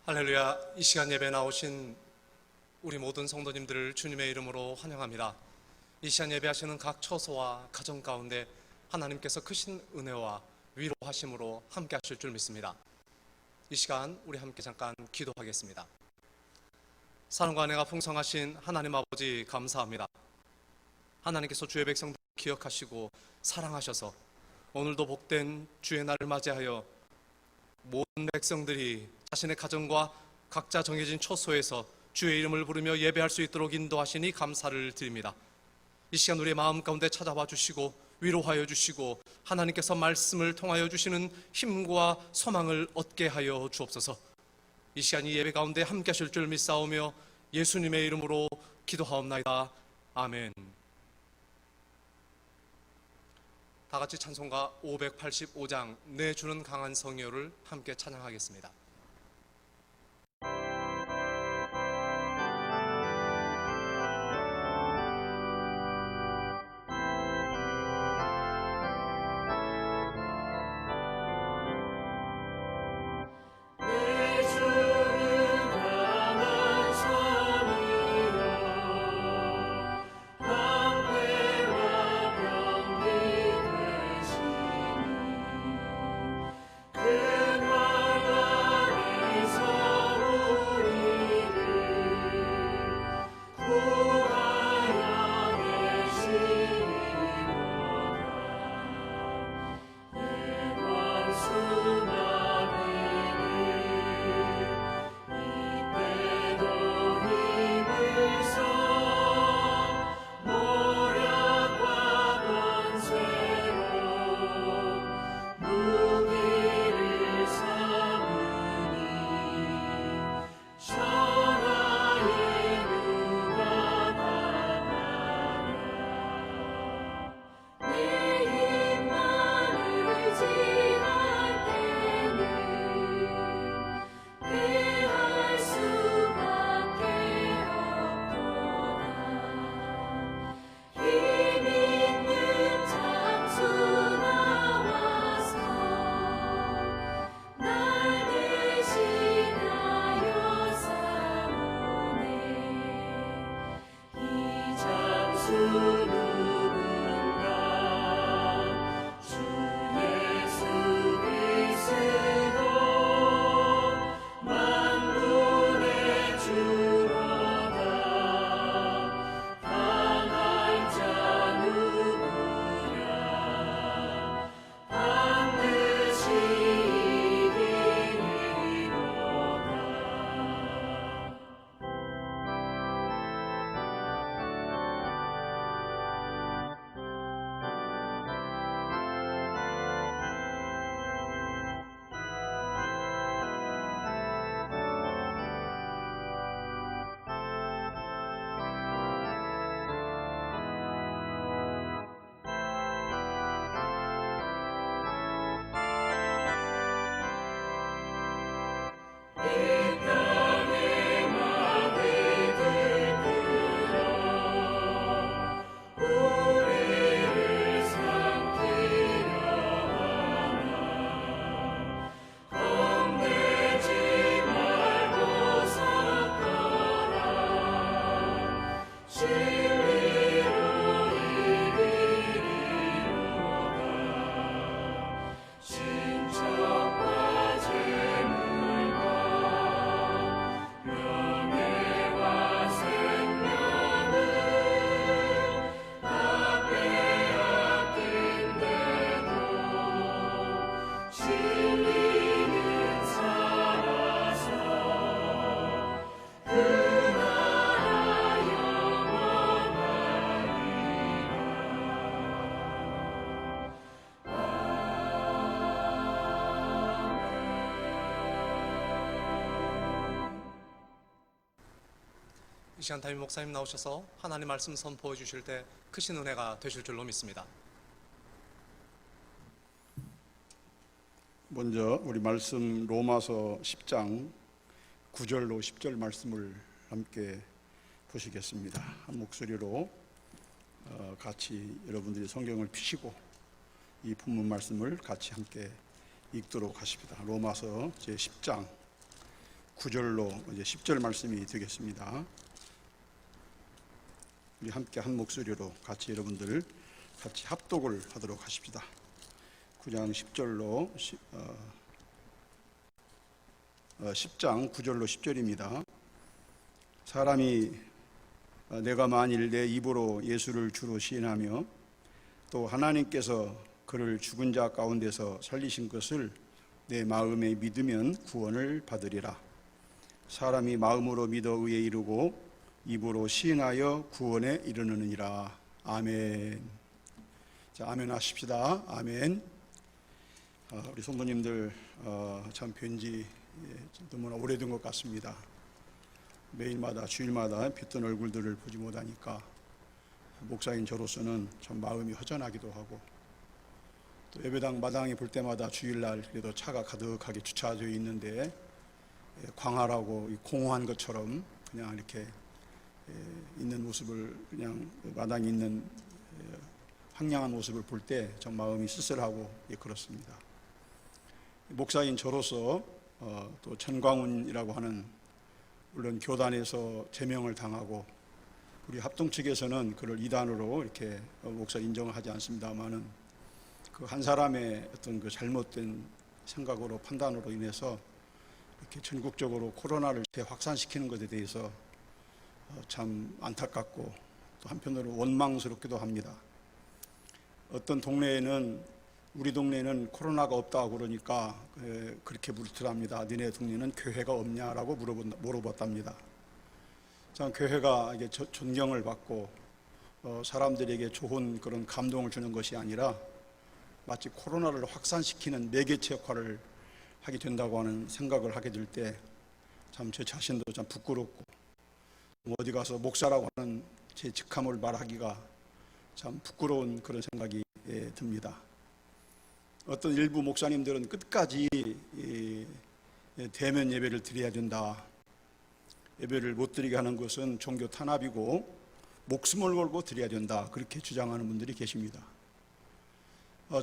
할렐루야. 이 시간 예배 나오신 우리 모든 성도님들을 주님의 이름으로 환영합니다. 이 시간 예배하시는 각 처소와 가정 가운데 하나님께서 크신 은혜와 위로하심으로 함께 하실 줄 믿습니다. 이 시간 우리 함께 잠깐 기도하겠습니다. 사랑과 은혜가 풍성하신 하나님 아버지, 감사합니다. 하나님께서 주의 백성들을 기억하시고 사랑하셔서 오늘도 복된 주의 날을 맞이하여 모든 백성들이 자신의 가정과 각자 정해진 처소에서 주의 이름을 부르며 예배할 수 있도록 인도하시니 감사를 드립니다. 이 시간 우리의 마음 가운데 찾아와 주시고 위로하여 주시고 하나님께서 말씀을 통하여 주시는 힘과 소망을 얻게 하여 주옵소서. 이 시간 이 예배 가운데 함께 하실 줄 믿사오며 예수님의 이름으로 기도하옵나이다. 아멘. 다 같이 찬송가 585장 내 주는 강한 성이요를 함께 찬양하겠습니다. 이 시간 담임 목사님 나오셔서 하나님 말씀 선포해 주실 때 크신 은혜가 되실 줄로 믿습니다. 먼저 우리 말씀 로마서 10장 9절로 10절 말씀을 함께 보시겠습니다. 한 목소리로 같이 여러분들이 성경을 펴시고 이 본문 말씀을 같이 함께 읽도록 하십니다. 로마서 제10장 9절로 이제 10절 말씀이 되겠습니다. 우리 함께 한 목소리로 같이 여러분들 같이 합독을 하도록 하십시다. 9장 10절로 10장 9절로 10절입니다. 사람이 내가 만일 내 입으로 예수를 주로 시인하며 또 하나님께서 그를 죽은 자 가운데서 살리신 것을 내 마음에 믿으면 구원을 받으리라. 사람이 마음으로 믿어 의에 이르고 입으로 시인하여 구원에 이르느니라. 아멘. 자, 아멘 하십시다. 아멘. 우리 성도님들 참 뵌지 너무나 오래된 것 같습니다. 매일마다 주일마다 뵙던 얼굴들을 보지 못하니까 목사인 저로서는 좀 마음이 허전하기도 하고, 또 예배당 마당에 볼 때마다 주일날 그래도 차가 가득하게 주차되어 있는데 광활하고 공허한 것처럼 그냥 이렇게 있는 모습을, 그냥 마당에 있는 황량한 모습을 볼 때 좀 마음이 쓸쓸하고 그렇습니다. 목사인 저로서 또 천광훈이라고 하는, 물론 교단에서 제명을 당하고 우리 합동 측에서는 그를 이단으로 이렇게 목사 인정을 하지 않습니다만은, 그 한 사람의 어떤 그 잘못된 생각으로 판단으로 인해서 이렇게 전국적으로 코로나를 재확산시키는 것에 대해서 참 안타깝고 또 한편으로 원망스럽기도 합니다. 어떤 동네에는, 우리 동네에는 코로나가 없다고 그러니까 그렇게 물으더랍니다. 너네 동네는 교회가 없냐라고 물어봤답니다. 참 교회가 이게 존경을 받고 사람들에게 좋은 그런 감동을 주는 것이 아니라 마치 코로나를 확산시키는 매개체 역할을 하게 된다고 하는 생각을 하게 될 때 참 제 자신도 참 부끄럽고, 어디 가서 목사라고 하는 제 직함을 말하기가 참 부끄러운 그런 생각이 듭니다. 어떤 일부 목사님들은 끝까지 대면 예배를 드려야 된다, 예배를 못 드리게 하는 것은 종교 탄압이고 목숨을 걸고 드려야 된다, 그렇게 주장하는 분들이 계십니다.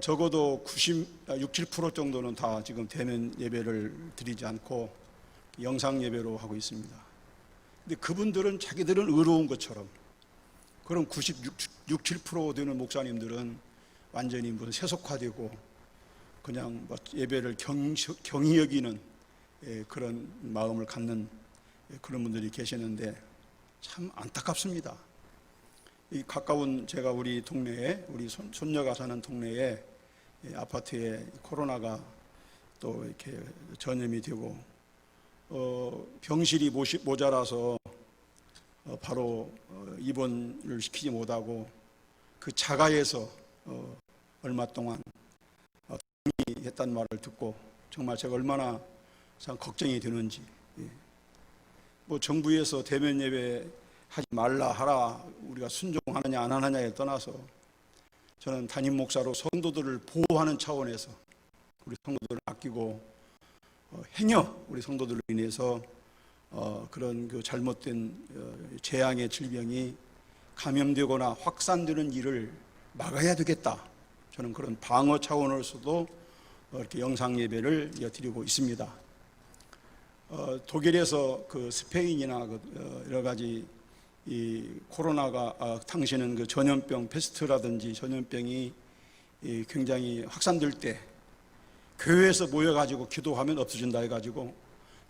적어도 60, 7% 정도는 다 지금 대면 예배를 드리지 않고 영상 예배로 하고 있습니다. 근데 그분들은 자기들은 의로운 것처럼, 그럼 7% 되는 목사님들은 완전히 무슨 세속화되고 그냥 예배를 경히 여기는 그런 마음을 갖는 그런 분들이 계시는데 참 안타깝습니다. 이 가까운, 제가 우리 동네에, 우리 손녀가 사는 동네에 아파트에 코로나가 또 이렇게 전염이 되고 병실이 모자라서 바로 입원을 시키지 못하고 그 자가에서 얼마 동안 했단 말을 듣고 정말 제가 얼마나 참 걱정이 되는지. 뭐 정부에서 대면 예배 하지 말라 하라, 우리가 순종하느냐 안 하느냐에 떠나서 저는 담임 목사로 성도들을 보호하는 차원에서 우리 성도들을 아끼고 행여 우리 성도들로 인해서 그런 그 잘못된 재앙의 질병이 감염되거나 확산되는 일을 막아야 되겠다, 저는 그런 방어 차원으로서도 이렇게 영상 예배를 드리고 있습니다. 독일에서 그 스페인이나 여러 가지 이 코로나가 당시에는 그 전염병 페스트라든지 전염병이 굉장히 확산될 때 교회에서 모여가지고 기도하면 없어진다 해가지고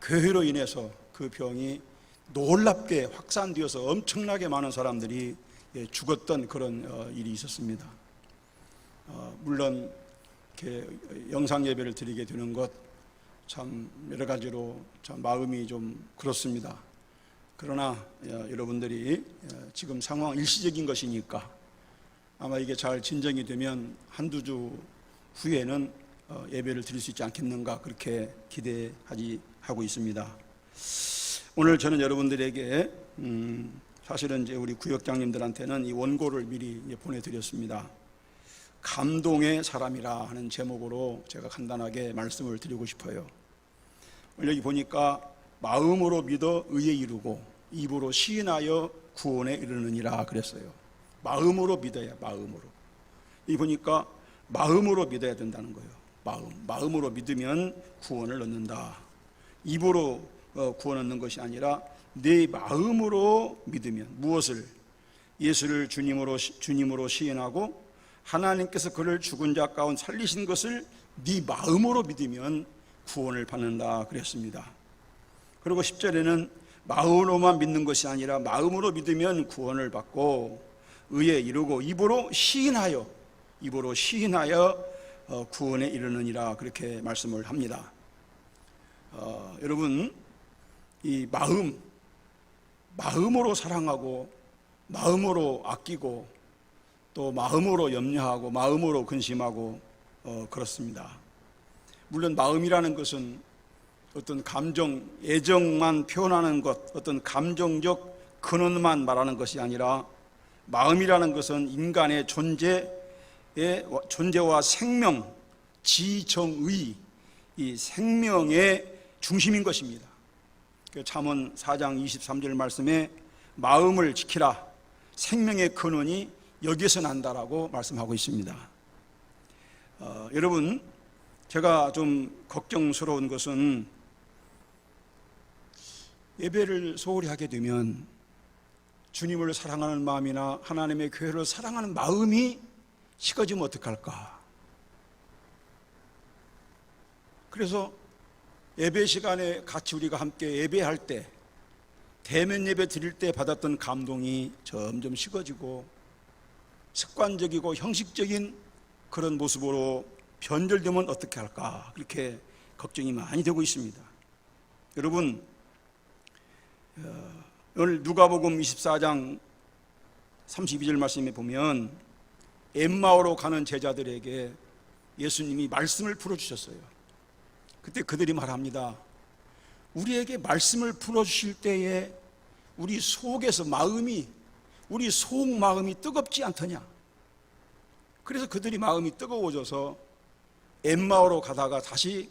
교회로 인해서 그 병이 놀랍게 확산되어서 엄청나게 많은 사람들이 죽었던 그런 일이 있었습니다. 물론 이렇게 영상 예배를 드리게 되는 것 참 여러 가지로 참 마음이 좀 그렇습니다. 그러나 여러분들이 지금 상황 일시적인 것이니까 아마 이게 잘 진정이 되면 한두 주 후에는 예배를 드릴 수 있지 않겠는가, 그렇게 기대하고 있습니다. 오늘 저는 여러분들에게 사실은 이제 우리 구역장님들한테는 이 원고를 미리 보내드렸습니다. 감동의 사람이라 하는 제목으로 제가 간단하게 말씀을 드리고 싶어요. 여기 보니까 마음으로 믿어 의에 이르고 입으로 시인하여 구원에 이르느니라 그랬어요. 마음으로 믿어야, 마음으로. 이 보니까 마음으로 믿어야 된다는 거예요. 마음으로 믿으면 구원을 얻는다. 입으로 구원 얻는 것이 아니라 내 마음으로 믿으면, 무엇을? 예수를 주님으로 시인하고 하나님께서 그를 죽은 자 가운데 살리신 것을 네 마음으로 믿으면 구원을 받는다 그랬습니다. 그리고 10절에는 마음으로만 믿는 것이 아니라 마음으로 믿으면 구원을 받고 의에 이르고 입으로 시인하여 구원에 이르느니라, 그렇게 말씀을 합니다. 여러분, 이 마음으로 사랑하고 마음으로 아끼고 또 마음으로 염려하고 마음으로 근심하고 그렇습니다. 물론 마음이라는 것은 어떤 감정, 애정만 표현하는 것, 어떤 감정적 근원만 말하는 것이 아니라 마음이라는 것은 인간의 존재와 생명, 지정의, 이 생명의 중심인 것입니다. 잠언 4장 23절 말씀에 마음을 지키라, 생명의 근원이 여기에서 난다라고 말씀하고 있습니다. 여러분, 제가 좀 걱정스러운 것은 예배를 소홀히 하게 되면 주님을 사랑하는 마음이나 하나님의 교회를 사랑하는 마음이 식어지면 어떡할까? 그래서 예배 시간에 같이 우리가 함께 예배할 때, 대면 예배 드릴 때 받았던 감동이 점점 식어지고 습관적이고 형식적인 그런 모습으로 변절되면 어떻게 할까? 그렇게 걱정이 많이 되고 있습니다. 여러분, 오늘 누가복음 24장 32절 말씀에 보면 엠마오로 가는 제자들에게 예수님이 말씀을 풀어주셨어요. 그때 그들이 말합니다. 우리에게 말씀을 풀어주실 때에 우리 속에서 우리 속마음이 뜨겁지 않더냐. 그래서 그들이 마음이 뜨거워져서 엠마오로 가다가 다시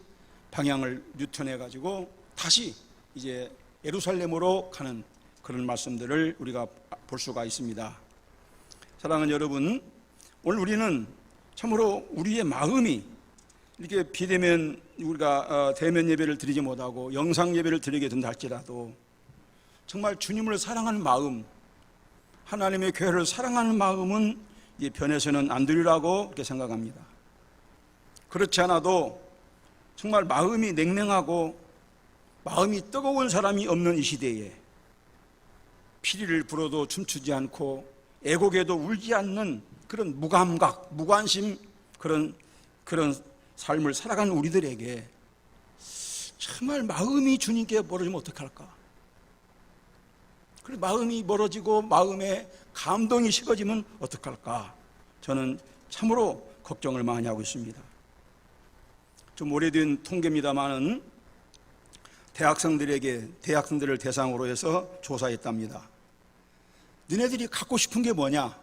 방향을 뉴턴해 가지고 다시 이제 예루살렘으로 가는 그런 말씀들을 우리가 볼 수가 있습니다. 사랑하는 여러분, 오늘 우리는 참으로 우리의 마음이 이렇게 비대면 우리가 대면 예배를 드리지 못하고 영상 예배를 드리게 된다 할지라도 정말 주님을 사랑하는 마음, 하나님의 교회를 사랑하는 마음은 변해서는 안 되리라고 그렇게 생각합니다. 그렇지 않아도 정말 마음이 냉랭하고 마음이 뜨거운 사람이 없는 이 시대에 피리를 불어도 춤추지 않고 애곡에도 울지 않는 그런 무감각, 무관심 그런 삶을 살아가는 우리들에게 정말 마음이 주님께 멀어지면 어떡할까? 그리고 마음이 멀어지고 마음에 감동이 식어지면 어떡할까? 저는 참으로 걱정을 많이 하고 있습니다. 좀 오래된 통계입니다만은 대학생들을 대상으로 해서 조사했답니다. 너네들이 갖고 싶은 게 뭐냐?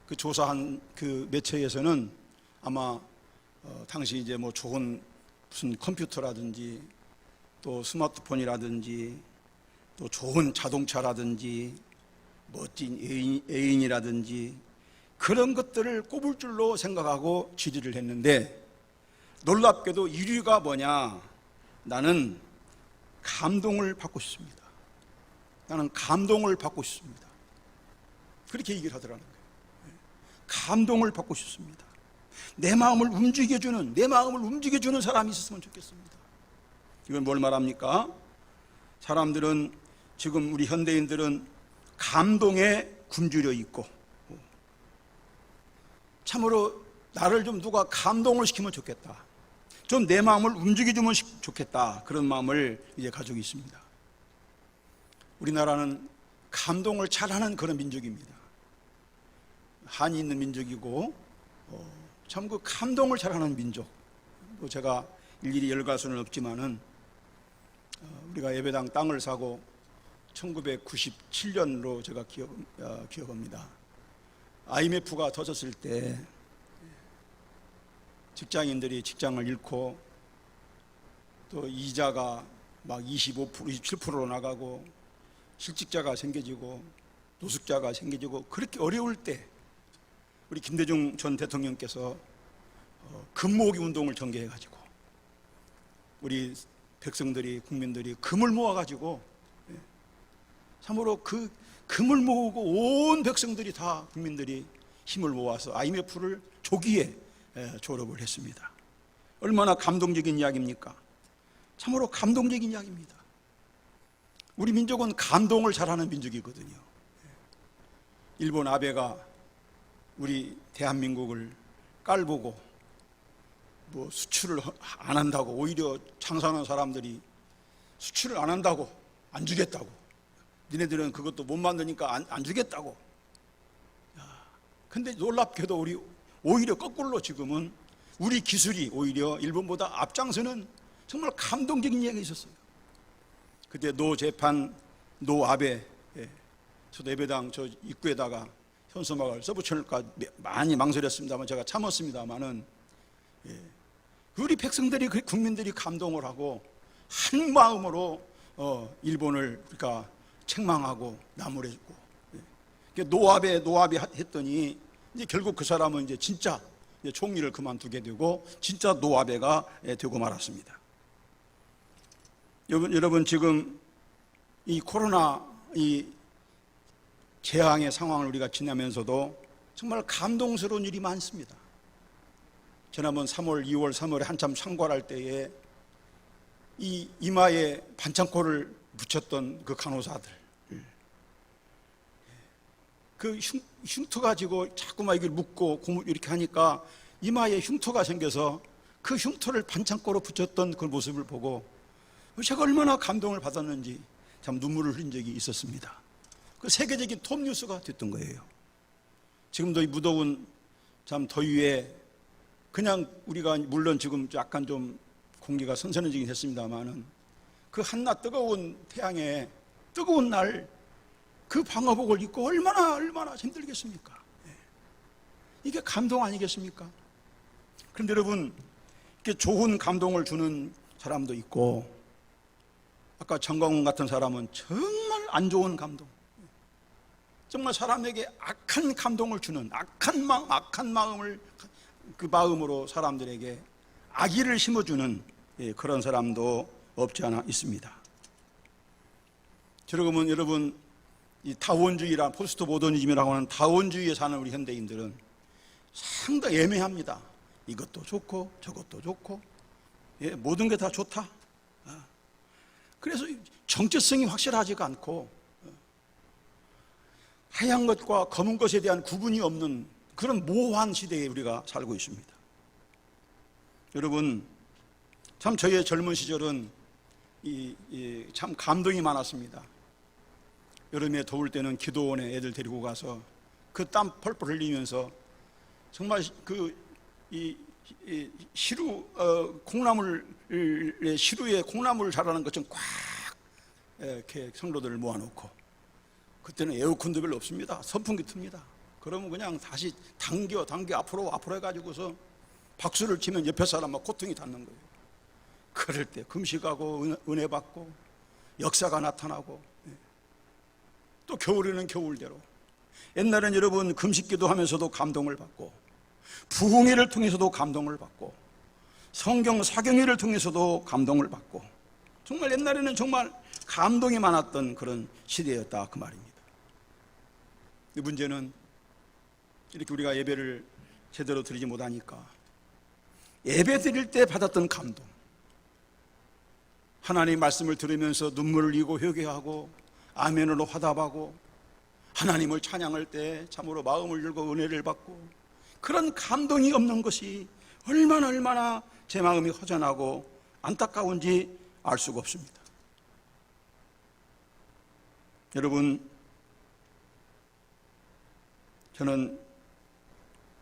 그 조사한 그 매체에서는 아마 당시 이제 뭐 좋은 무슨 컴퓨터라든지 또 스마트폰이라든지 또 좋은 자동차라든지 멋진 애인이라든지 그런 것들을 꼽을 줄로 생각하고 질의를 했는데 놀랍게도 1위가 뭐냐? 나는 감동을 받고 싶습니다. 나는 감동을 받고 싶습니다. 그렇게 얘기를 하더라는 거예요. 감동을 받고 싶습니다. 내 마음을 움직여주는 사람이 있었으면 좋겠습니다. 이건 뭘 말합니까? 사람들은 지금 우리 현대인들은 감동에 굶주려 있고 참으로 나를 좀 누가 감동을 시키면 좋겠다. 좀 내 마음을 움직여주면 좋겠다. 그런 마음을 이제 가지고 있습니다. 우리나라는 감동을 잘하는 그런 민족입니다. 한이 있는 민족이고 참 그 감동을 잘하는 민족. 제가 일일이 열갈 수는 없지만은 우리가 예배당 땅을 사고 1997년으로 제가 기억합니다. IMF가 터졌을 때 직장인들이 직장을 잃고 또 이자가 막 25%, 27%로 나가고 실직자가 생겨지고 노숙자가 생겨지고 그렇게 어려울 때 우리 김대중 전 대통령께서 금모으기 운동을 전개해가지고 우리 백성들이, 국민들이 금을 모아가지고, 참으로 그 금을 모으고 온 백성들이 다, 국민들이 힘을 모아서 IMF를 조기에 졸업을 했습니다. 얼마나 감동적인 이야기입니까? 참으로 감동적인 이야기입니다. 우리 민족은 감동을 잘하는 민족이거든요. 일본 아베가 우리 대한민국을 깔보고 뭐 수출을 안 한다고, 오히려 장사하는 사람들이 수출을 안 한다고, 안 주겠다고, 니네들은 그것도 못 만드니까 안 주겠다고. 근데 놀랍게도 우리 오히려 거꾸로 지금은 우리 기술이 오히려 일본보다 앞장서는 정말 감동적인 이야기가 있었어요. 그때 노 재판, 노 아베, 저도 예배당 저 입구에다가 현수막을 써붙여놓을까 많이 망설였습니다만 제가 참았습니다만은, 우리 백성들이, 국민들이 감동을 하고 한 마음으로 일본을 우리가 책망하고 나무래주고, 노아베 했더니 이제 결국 그 사람은 이제 진짜 총리를 그만두게 되고 진짜 노아베가 되고 말았습니다. 여러분 지금 이 코로나 이 재앙의 상황을 우리가 지나면서도 정말 감동스러운 일이 많습니다. 지난번 3월, 2월, 3월에 한참 창궐할 때에 이 이마에 반창고를 붙였던 그 간호사들, 그 흉터 가지고 자꾸만 이걸 묶고 이렇게 하니까 이마에 흉터가 생겨서 그 흉터를 반창고로 붙였던 그 모습을 보고 제가 얼마나 감동을 받았는지 참 눈물을 흘린 적이 있었습니다. 그 세계적인 톱 뉴스가 됐던 거예요. 지금도 이 무더운 참 더위에 그냥 우리가 물론 지금 약간 좀 공기가 선선해지긴 했습니다만은 그 한낮 뜨거운 태양에 뜨거운 날 그 방화복을 입고 얼마나 힘들겠습니까? 이게 감동 아니겠습니까? 그런데 여러분, 이렇게 좋은 감동을 주는 사람도 있고, 아까 정광훈 같은 사람은 정말 안 좋은 감동, 정말 사람에게 악한 감동을 주는 악한 마음을 그 마음으로 사람들에게 악의를 심어주는 그런 사람도 없지 않아 있습니다. 여러분, 이 다원주의란 포스트 모더니즘이라고 하는 다원주의에 사는 우리 현대인들은 상당히 애매합니다. 이것도 좋고 저것도 좋고, 모든 게 다 좋다. 그래서 정체성이 확실하지가 않고 하얀 것과 검은 것에 대한 구분이 없는 그런 모호한 시대에 우리가 살고 있습니다. 여러분, 참 저의 젊은 시절은 참 감동이 많았습니다. 여름에 더울 때는 기도원에 애들 데리고 가서 그 땀 펄펄 흘리면서 정말 시루 콩나물의 시루에 콩나물 자라는 것처럼 꽉 이렇게 성도들을 모아놓고, 그때는 에어컨도 별로 없습니다. 선풍기 틉니다. 그러면 그냥 다시 당겨 앞으로 해가지고서 박수를 치면 옆에 사람 막 고통이 닿는 거예요. 그럴 때 금식하고 은혜 받고 역사가 나타나고, 또 겨울에는 겨울대로, 옛날엔 여러분 금식기도 하면서도 감동을 받고, 부흥회를 통해서도 감동을 받고, 성경 사경회를 통해서도 감동을 받고, 정말 옛날에는 정말 감동이 많았던 그런 시대였다 그 말입니다. 문제는 이렇게 우리가 예배를 제대로 드리지 못하니까 예배 드릴 때 받았던 감동, 하나님 말씀을 들으면서 눈물을 흘리고 회개하고 아멘으로 화답하고 하나님을 찬양할 때 참으로 마음을 열고 은혜를 받고, 그런 감동이 없는 것이 얼마나 제 마음이 허전하고 안타까운지 알 수가 없습니다. 여러분, 저는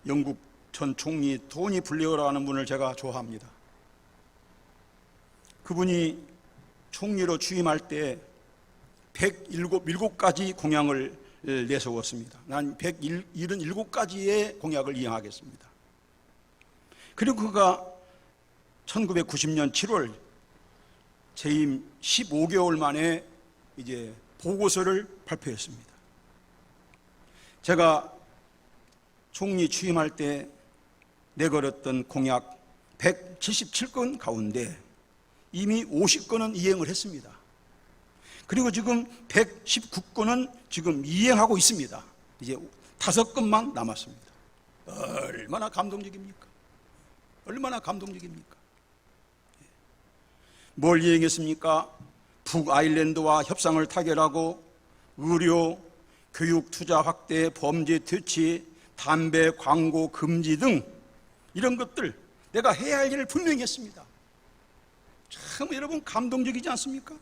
영국 전 총리 토니 블레어라는 분을 제가 좋아합니다. 그분이 총리로 취임할 때 177가지 공약을 내세웠습니다. 난 177가지의 공약을 이행하겠습니다. 그리고 그가 1990년 7월 재임 15개월 만에 이제 보고서를 발표했습니다. 제가 총리 취임할 때 내걸었던 공약 177건 가운데 이미 50건은 이행을 했습니다. 그리고 지금 119건은 지금 이행하고 있습니다. 이제 5건만 남았습니다. 얼마나 감동적입니까? 얼마나 감동적입니까? 뭘 이행했습니까? 북아일랜드와 협상을 타결하고 의료, 교육 투자 확대, 범죄 퇴치, 담배 광고 금지 등 이런 것들 내가 해야 할 일을 분명히 했습니다. 참 여러분 감동적이지 않습니까?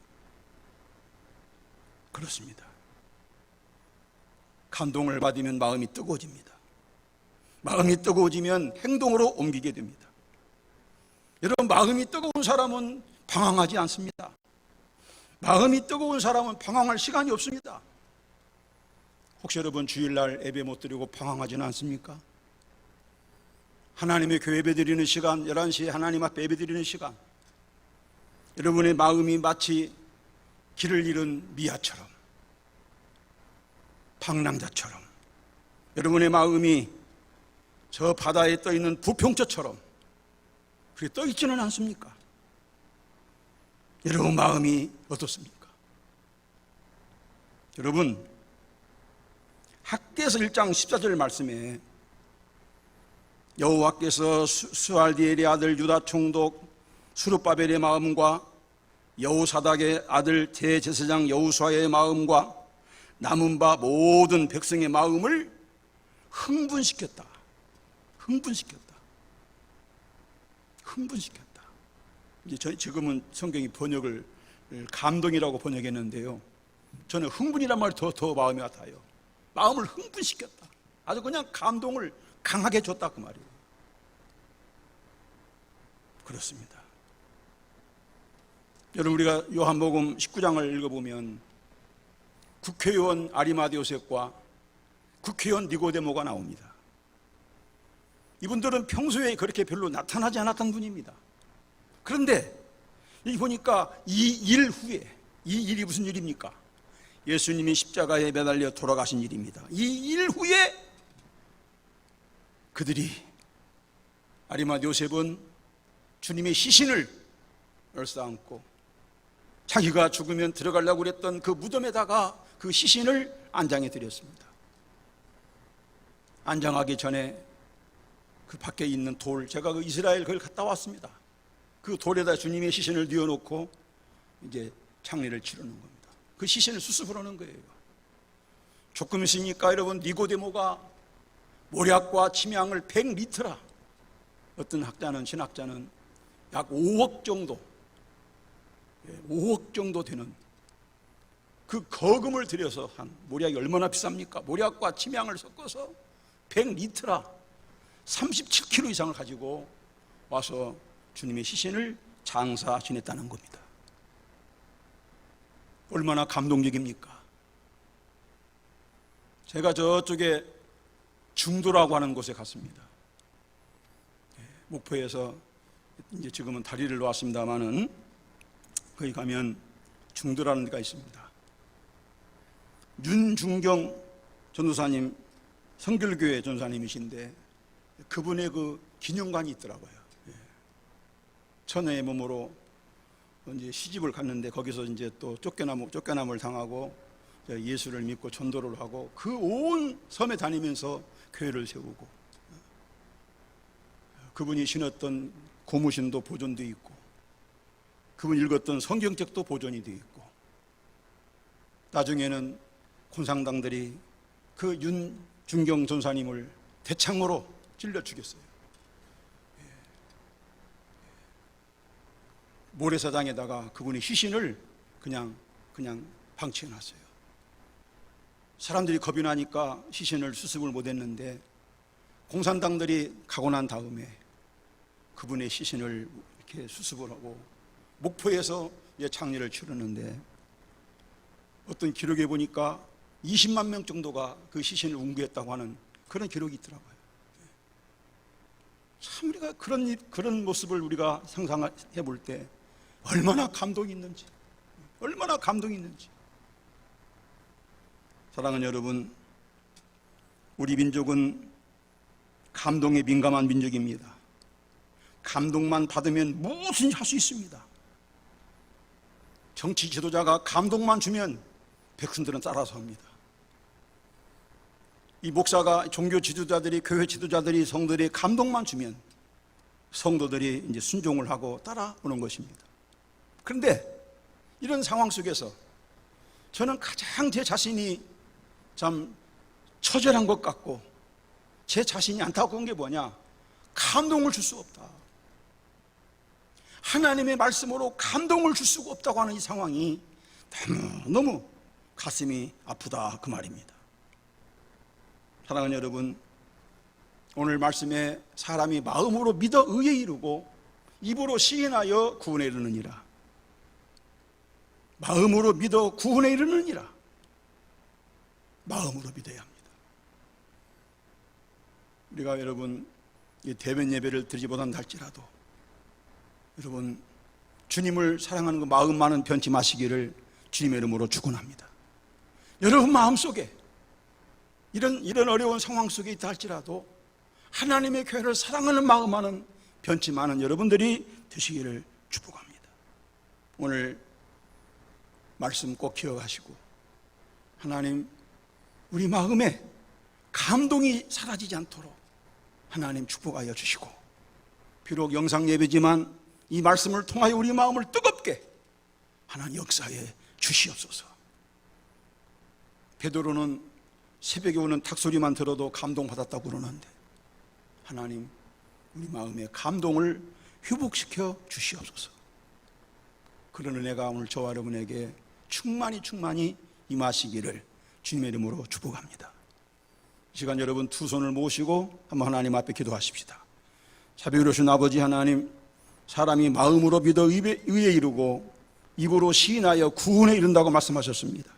그렇습니다. 감동을 받으면 마음이 뜨거워집니다. 마음이 뜨거워지면 행동으로 옮기게 됩니다. 여러분 마음이 뜨거운 사람은 방황하지 않습니다. 마음이 뜨거운 사람은 방황할 시간이 없습니다. 혹시 여러분 주일날 예배 못 드리고 방황하지는 않습니까? 하나님의 교회 예배 드리는 시간, 11시에 하나님 앞에 예배 드리는 시간, 여러분의 마음이 마치 길을 잃은 미아처럼, 방랑자처럼, 여러분의 마음이 저 바다에 떠있는 부평초처럼 그렇게 떠있지는 않습니까? 여러분 마음이 어떻습니까? 여러분 학개서 1장 14절 말씀에 여호와께서 스알디엘의 아들 유다 총독 수르바벨의 마음과 여호사닥의 아들 대제사장 여호수아의 마음과 남은 바 모든 백성의 마음을 흥분시켰다. 이제 지금은 성경이 번역을 감동이라고 번역했는데요. 저는 흥분이란 말이 더 마음이 같아요. 마음을 흥분시켰다. 아주 그냥 감동을 강하게 줬다 그 말이에요. 그렇습니다. 여러분 우리가 요한복음 19장을 읽어보면 국회의원 아리마대 요셉과 국회의원 니고데모가 나옵니다. 이분들은 평소에 그렇게 별로 나타나지 않았던 분입니다. 그런데 여기 보니까 이 일 후에, 이 일이 무슨 일입니까? 예수님이 십자가에 매달려 돌아가신 일입니다. 이 일 후에 그들이 아리마대 요셉은 주님의 시신을 얼싸안고 자기가 죽으면 들어가려고 그랬던 그 무덤에다가 그 시신을 안장해 드렸습니다. 안장하기 전에 그 밖에 있는 돌, 제가 그 이스라엘 그걸 갔다 왔습니다. 그 돌에다 주님의 시신을 뉘어놓고 이제 장례를 치르는 겁니다. 그 시신을 수습을 하는 거예요. 조금 있으니까 여러분 니고데모가 모략과 침향을 100리터라, 어떤 신학자는 약 5억 정도, 5억 정도 되는 그 거금을 들여서 한, 모략이 얼마나 비쌉니까? 모략과 침향을 섞어서 100리터라 37kg 이상을 가지고 와서 주님의 시신을 장사 지냈다는 겁니다. 얼마나 감동적입니까? 제가 저쪽에 중도라고 하는 곳에 갔습니다. 목포에서 이제 지금은 다리를 놓았습니다만은 거기 가면 중도라는 데가 있습니다. 윤중경 전도사님, 성결교회 전도사님이신데 그분의 그 기념관이 있더라고요. 천혜의 몸으로 이제 시집을 갔는데 거기서 이제 또 쫓겨남을 당하고 예수를 믿고 전도를 하고 그 온 섬에 다니면서 교회를 세우고, 그분이 신었던 고무신도 보존되어 있고 그분 읽었던 성경책도 보존이 되어 있고, 나중에는 곤상당들이 그 윤중경 전사님을 대창으로 찔러 죽였어요. 모래사장에다가 그분의 시신을 그냥 방치해 놨어요. 사람들이 겁이 나니까 시신을 수습을 못했는데 공산당들이 가고 난 다음에 그분의 시신을 이렇게 수습을 하고 목포에서 이제 장례를 치르는데 어떤 기록에 보니까 20만 명 정도가 그 시신을 운구했다고 하는 그런 기록이 있더라고요. 참 우리가 그런 모습을 우리가 상상해 볼 때 얼마나 감동이 있는지, 얼마나 감동이 있는지. 사랑하는 여러분, 우리 민족은 감동에 민감한 민족입니다. 감동만 받으면 무엇인지 할 수 있습니다. 정치 지도자가 감동만 주면 백성들은 따라서 합니다. 이 목사가, 종교 지도자들이, 교회 지도자들이 성도들이 감동만 주면 성도들이 이제 순종을 하고 따라오는 것입니다. 그런데 이런 상황 속에서 저는 가장 제 자신이 참 처절한 것 같고 제 자신이 안타까운 게 뭐냐, 감동을 줄 수 없다, 하나님의 말씀으로 감동을 줄 수가 없다고 하는 이 상황이 너무 가슴이 아프다, 그 말입니다. 사랑하는 여러분, 오늘 말씀에 사람이 마음으로 믿어 의에 이르고 입으로 시인하여 구원에 이르느니라. 마음으로 믿어 구원에 이르느니라. 마음으로 믿어야 합니다. 우리가 여러분 이 대면 예배를 드리지 못한다 할지라도 여러분 주님을 사랑하는 그 마음만은 변치 마시기를 주님의 이름으로 축원합니다. 여러분 마음속에 이런 어려운 상황 속에 있다 할지라도 하나님의 교회를 사랑하는 마음만은 변치 많은 여러분들이 되시기를 축복합니다. 오늘 말씀 꼭 기억하시고 하나님 우리 마음에 감동이 사라지지 않도록 하나님 축복하여 주시고, 비록 영상 예배지만 이 말씀을 통하여 우리 마음을 뜨겁게 하나님 역사에 주시옵소서. 베드로는 새벽에 오는 닭소리만 들어도 감동받았다고 그러는데 하나님 우리 마음에 감동을 회복시켜 주시옵소서. 그런 은혜가 오늘 저와 여러분에게 충만히 임하시기를 주님의 이름으로 축복합니다. 이 시간 여러분 두 손을 모시고 한번 하나님 앞에 기도하십시다. 자비로우신 아버지 하나님, 사람이 마음으로 믿어 의에 이르고 입으로 시인하여 구원에 이른다고 말씀하셨습니다.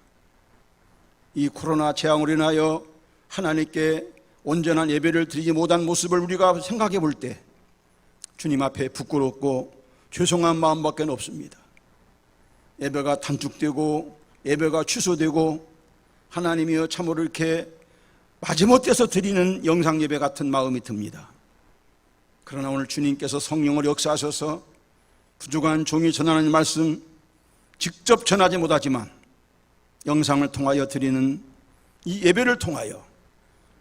이 코로나 재앙으로 인하여 하나님께 온전한 예배를 드리지 못한 모습을 우리가 생각해 볼 때 주님 앞에 부끄럽고 죄송한 마음밖에 없습니다. 예배가 단축되고 예배가 취소되고 하나님이여 참으로 이렇게 마지못해서 드리는 영상 예배 같은 마음이 듭니다. 그러나 오늘 주님께서 성령으로 역사하셔서 부족한 종이 전하는 말씀 직접 전하지 못하지만 영상을 통하여 드리는 이 예배를 통하여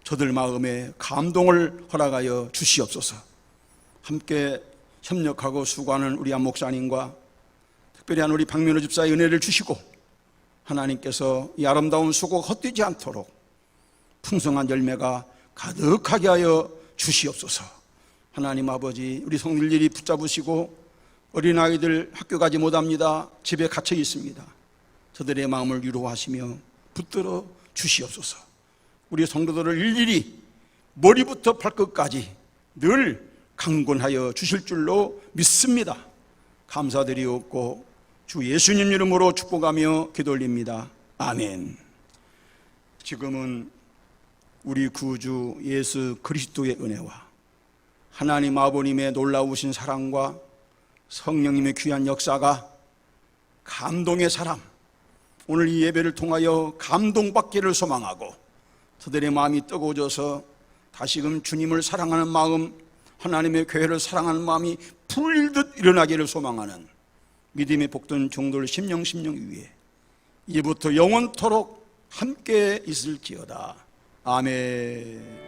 저들 마음에 감동을 허락하여 주시옵소서. 함께 협력하고 수고하는 우리 안 목사님과 특별히 한 우리 박민호 집사의 은혜를 주시고 하나님께서 이 아름다운 수고가 헛되지 않도록 풍성한 열매가 가득하게 하여 주시옵소서. 하나님 아버지, 우리 성들들이 붙잡으시고 어린아이들 학교 가지 못합니다, 집에 갇혀 있습니다. 저들의 마음을 위로하시며 붙들어 주시옵소서. 우리 성도들을 일일이 머리부터 발끝까지 늘 강권하여 주실 줄로 믿습니다. 감사드리옵고 주 예수님 이름으로 축복하며 기도 올립니다. 아멘. 지금은 우리 구주 예수 그리스도의 은혜와 하나님 아버님의 놀라우신 사랑과 성령님의 귀한 역사가 감동의 사람, 오늘 이 예배를 통하여 감동받기를 소망하고 저들의 마음이 뜨거워져서 다시금 주님을 사랑하는 마음, 하나님의 교회를 사랑하는 마음이 불듯 일어나기를 소망하는 믿음의 복된 종들 심령 위에 이제부터 영원토록 함께 있을지어다. 아멘.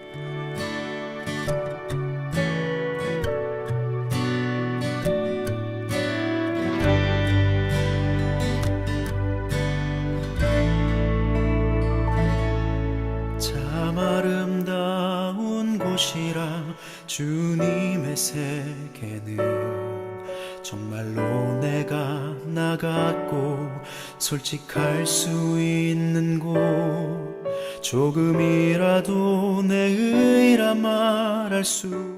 참 아름다운 곳이라 주님의 세계는 정말로 내가 나갔고 솔직할 수 있는 곳, 조금이라도 내 의라 말할 수